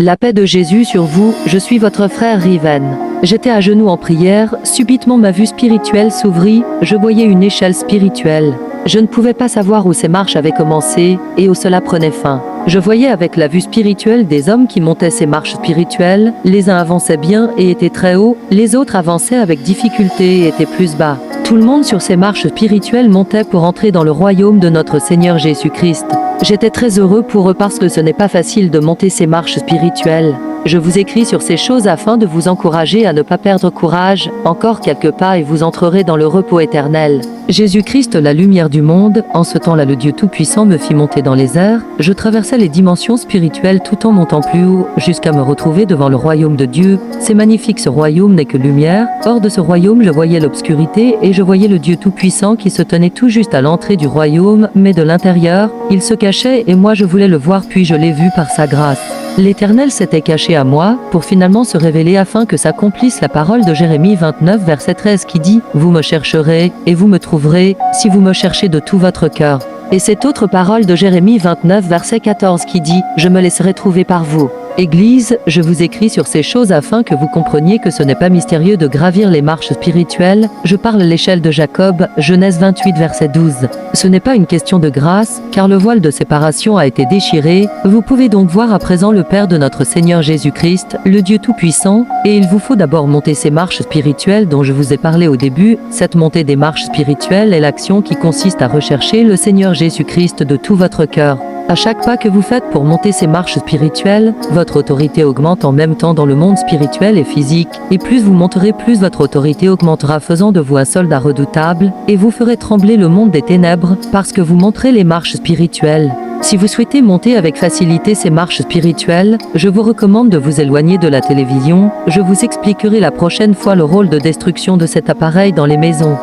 La paix de Jésus sur vous, je suis votre frère Riven. J'étais à genoux en prière, subitement ma vue spirituelle s'ouvrit, je voyais une échelle spirituelle. Je ne pouvais pas savoir où ces marches avaient commencé, et où cela prenait fin. Je voyais avec la vue spirituelle des hommes qui montaient ces marches spirituelles, les uns avançaient bien et étaient très hauts, les autres avançaient avec difficulté et étaient plus bas. Tout le monde sur ces marches spirituelles montait pour entrer dans le royaume de notre Seigneur Jésus-Christ. J'étais très heureux pour eux parce que ce n'est pas facile de monter ces marches spirituelles. Je vous écris sur ces choses afin de vous encourager à ne pas perdre courage, encore quelques pas et vous entrerez dans le repos éternel. Jésus-Christ, la lumière du monde, en ce temps-là le Dieu Tout-Puissant me fit monter dans les airs, je traversais les dimensions spirituelles tout en montant plus haut, jusqu'à me retrouver devant le royaume de Dieu. C'est magnifique, ce royaume n'est que lumière. Hors de ce royaume je voyais l'obscurité et je voyais le Dieu Tout-Puissant qui se tenait tout juste à l'entrée du royaume, mais de l'intérieur, il se cachait et moi je voulais le voir puis je l'ai vu par sa grâce. L'Éternel s'était caché à moi, pour finalement se révéler afin que s'accomplisse la parole de Jérémie 29 verset 13 qui dit « Vous me chercherez, et vous me trouverez, si vous me cherchez de tout votre cœur ». Et cette autre parole de Jérémie 29 verset 14 qui dit « Je me laisserai trouver par vous ». Église, je vous écris sur ces choses afin que vous compreniez que ce n'est pas mystérieux de gravir les marches spirituelles. Je parle à l'échelle de Jacob, Genèse 28 verset 12. Ce n'est pas une question de grâce, car le voile de séparation a été déchiré. Vous pouvez donc voir à présent le Père de notre Seigneur Jésus-Christ, le Dieu Tout-Puissant, et il vous faut d'abord monter ces marches spirituelles dont je vous ai parlé au début. Cette montée des marches spirituelles est l'action qui consiste à rechercher le Seigneur Jésus-Christ de tout votre cœur. À chaque pas que vous faites pour monter ces marches spirituelles, votre autorité augmente en même temps dans le monde spirituel et physique, et plus vous monterez, plus votre autorité augmentera, faisant de vous un soldat redoutable, et vous ferez trembler le monde des ténèbres, parce que vous monterez les marches spirituelles. Si vous souhaitez monter avec facilité ces marches spirituelles, je vous recommande de vous éloigner de la télévision. Je vous expliquerai la prochaine fois le rôle de destruction de cet appareil dans les maisons.